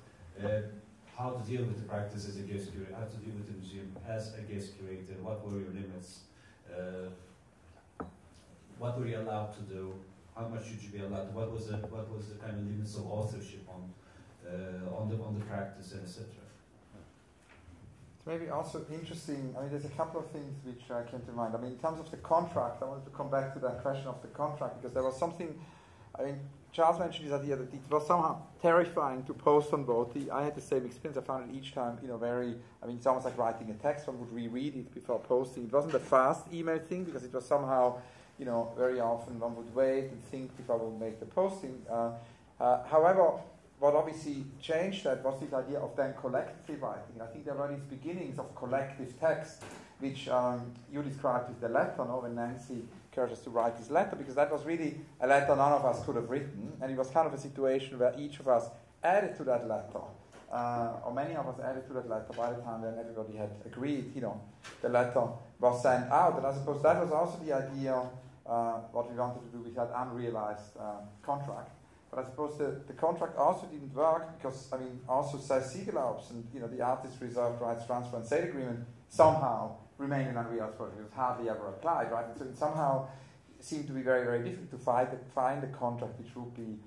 how to deal with the practice as a guest curator, how to deal with the museum as a guest curator, what were your limits, what were you allowed to do, how much should you be allowed, what was the kind of limits of authorship on the practice, and etc. It's maybe also interesting, there's a couple of things which came to mind. In terms of the contract, I wanted to come back to that question of the contract, because there was something, Charles mentioned this idea that it was somehow terrifying to post on VOTI. I had the same experience. I found it each time, very, it's almost like writing a text. One would reread it before posting. It wasn't a fast email thing, because it was somehow, very often one would wait and think before one would make the posting. However, what obviously changed that was this idea of then collectively writing. I think there were these beginnings of collective text, which you described with the letter, when Nancy encouraged us to write this letter, because that was really a letter none of us could have written, and it was kind of a situation where each of us added to that letter, or many of us added to that letter by the time when everybody had agreed, the letter was sent out. And I suppose that was also the idea, what we wanted to do with that unrealized contract. But I suppose the contract also didn't work because, also Siegelhaupt's and, the artist reserved rights transfer and sale agreement somehow remained an unrealized project. It was hardly ever applied, right? And so it somehow seemed to be very, very difficult to find a contract which would be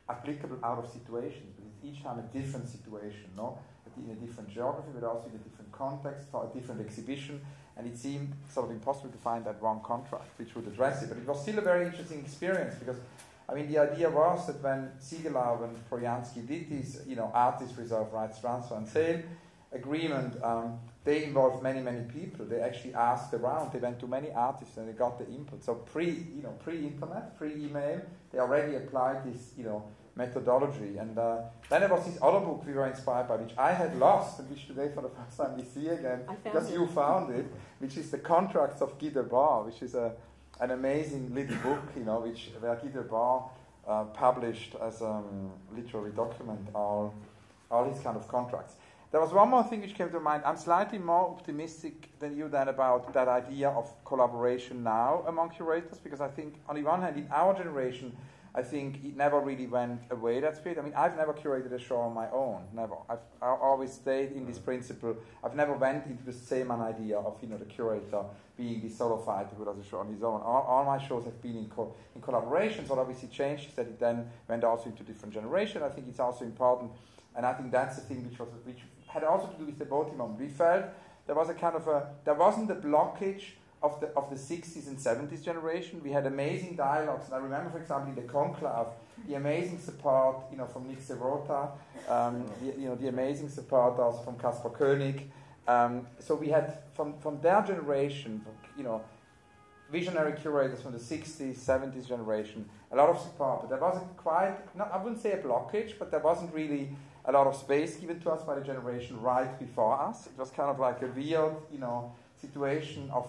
applicable out of situations. But it's each time a different situation, in a different geography, but also in a different context, for a different exhibition. And it seemed sort of impossible to find that one contract which would address it. But it was still a very interesting experience because, the idea was that when Siegelhaupt and Trojanski did this, artist reserve rights transfer and sale agreement, they involved many, many people. They actually asked around. They went to many artists and they got the input. So pre-internet, pre-email, they already applied this, methodology. And then there was this other book we were inspired by, which I had lost, and which today for the first time we see again, because you found it, which is The Contracts of Guy Debord, which is an amazing little book, where Guy Debord published as a literary document all his kind of contracts. There was one more thing which came to mind. I'm slightly more optimistic than you then about that idea of collaboration now among curators, because I think, on the one hand, in our generation, I think it never really went away, that spirit. I've never curated a show on my own, never. I've always stayed in this principle. I've never went into the same idea of, the curator being this solo fighter who does a show on his own. All my shows have been in collaborations. What obviously changed is that it then went also into different generations. I think it's also important, and I think that's the thing which had also to do with the VOTI moment. We felt there was there wasn't a blockage of the 60s and 70s generation. We had amazing dialogues, and I remember, for example, in the Conclave, the amazing support, from Nick Serota, the amazing support also from Kaspar Koenig, So we had from their generation, visionary curators from the 60s, 70s generation, a lot of support. But there wasn't quite, I wouldn't say a blockage, but there wasn't really a lot of space given to us by the generation right before us. It was kind of like a weird, situation of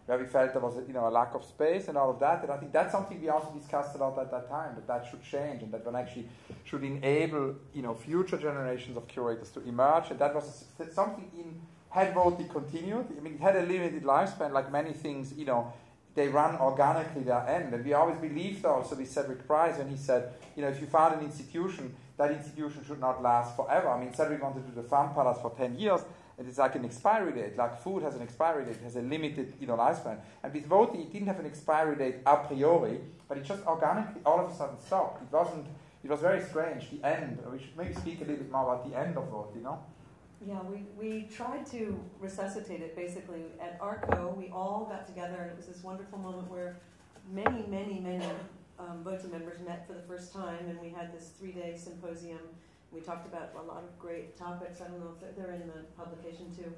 where we felt there was a lack of space and all of that. And I think that's something we also discussed a lot at that time, that should change and that one actually should enable future generations of curators to emerge. And that was something had VOTI continued. I mean, it had a limited lifespan, like many things. They run organically their end. And we always believed also with Cedric Price when he said, if you found an institution, that institution should not last forever. I mean, Cedric wanted to do the Fun Palace for 10 years. And it's like an expiry date, like food has an expiry date, it has a limited lifespan. And with VOTI, it didn't have an expiry date a priori, but it just organically all of a sudden stopped. It was very strange, the end. We should maybe speak a little bit more about the end of VOTI, Yeah, we tried to resuscitate it basically. At ARCO, we all got together and it was this wonderful moment where many VOTI members met for the first time, and we had this 3-day symposium. We talked about a lot of great topics. I don't know if they're in the publication too.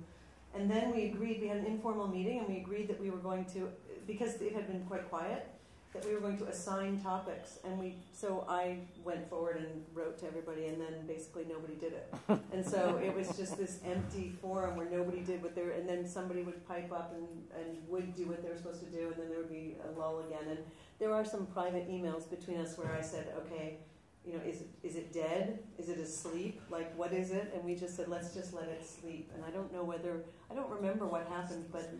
And then we had an informal meeting, and we agreed that we were going to, because it had been quite quiet, that we were going to assign topics. And so I went forward and wrote to everybody, and then basically nobody did it. And so it was just this empty forum where nobody did what and then somebody would pipe up and would do what they were supposed to do, and then there would be a lull again. And there are some private emails between us where I said, okay, is it dead? Is it asleep? Like, what is it? And we just said, let's just let it sleep. And I don't remember what happened, but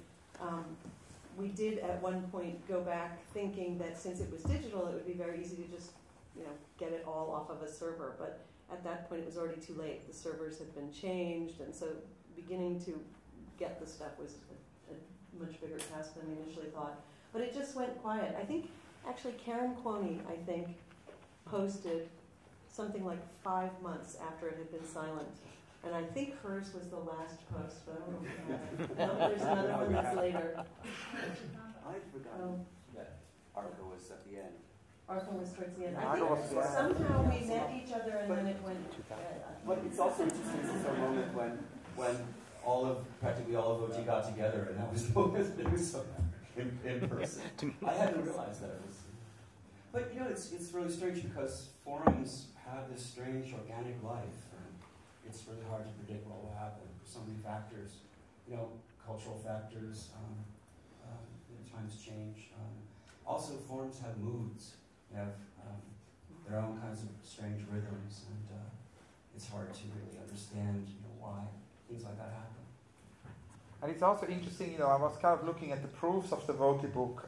we did at one point go back thinking that since it was digital, it would be very easy to just, get it all off of a server. But at that point, it was already too late. The servers had been changed, and so beginning to get the stuff was a much bigger task than we initially thought. But it just went quiet. I think, actually, Karen Quoney, posted something like 5 months after it had been silent. And I think hers was the last post, but I don't know if you have it. No, there's another one that's later. I'd forgotten that ARCO was at the end. ARCO was towards the end. I think somehow we met each other and then it went... But it's also interesting, it's a moment when practically all of VOTI got together, and that was the moment that was so in person. I hadn't realized that it was... But it's really strange because forums have this strange organic life, and it's really hard to predict what will happen. So many factors, cultural factors, times change. Also, forums have moods, they have their own kinds of strange rhythms, and it's hard to really understand why things like that happen. And it's also interesting, I was kind of looking at the proofs of the VOTI book.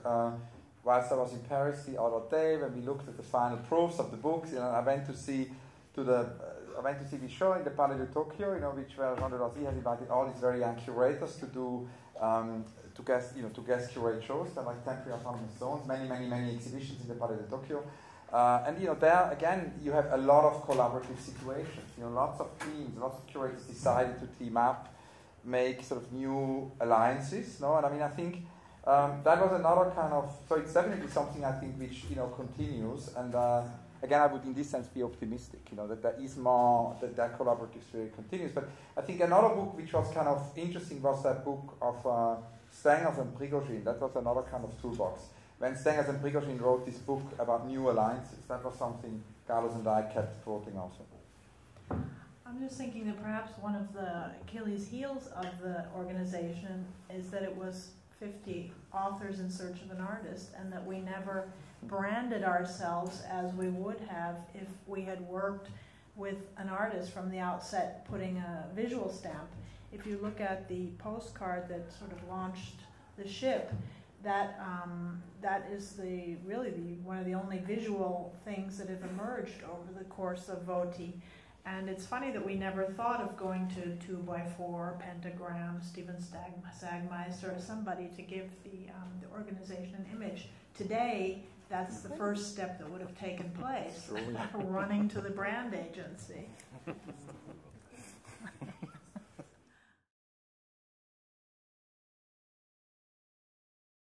Whilst I was in Paris the other day, when we looked at the final proofs of the books, I went to see the show in the Palais de Tokyo, which where Jean de Loisy has invited all these very young curators to do to guest curate shows. There are like temporary autonomous zones, many exhibitions in the Palais de Tokyo, and there again you have a lot of collaborative situations. Lots of teams, lots of curators decided to team up, make sort of new alliances. And I think. That was another kind of, so it's definitely something I think which, continues, and again I would in this sense be optimistic, that there is more, that collaborative spirit continues. But I think another book which was kind of interesting was that book of Stengers and Prigozhin. That was another kind of toolbox. When Stengers and Prigozhin wrote this book about new alliances, that was something Carlos and I kept quoting also. I'm just thinking that perhaps one of the Achilles' heels of the organization is that it was 50 authors in search of an artist, and that we never branded ourselves as we would have if we had worked with an artist from the outset, putting a visual stamp. If you look at the postcard that sort of launched the ship, that is one of the only visual things that have emerged over the course of VOTI. And it's funny that we never thought of going to 2x4, Pentagram, Stephen Sagmeister, or somebody to give the organization an image. Today, that's the first step that would have taken place, running to the brand agency.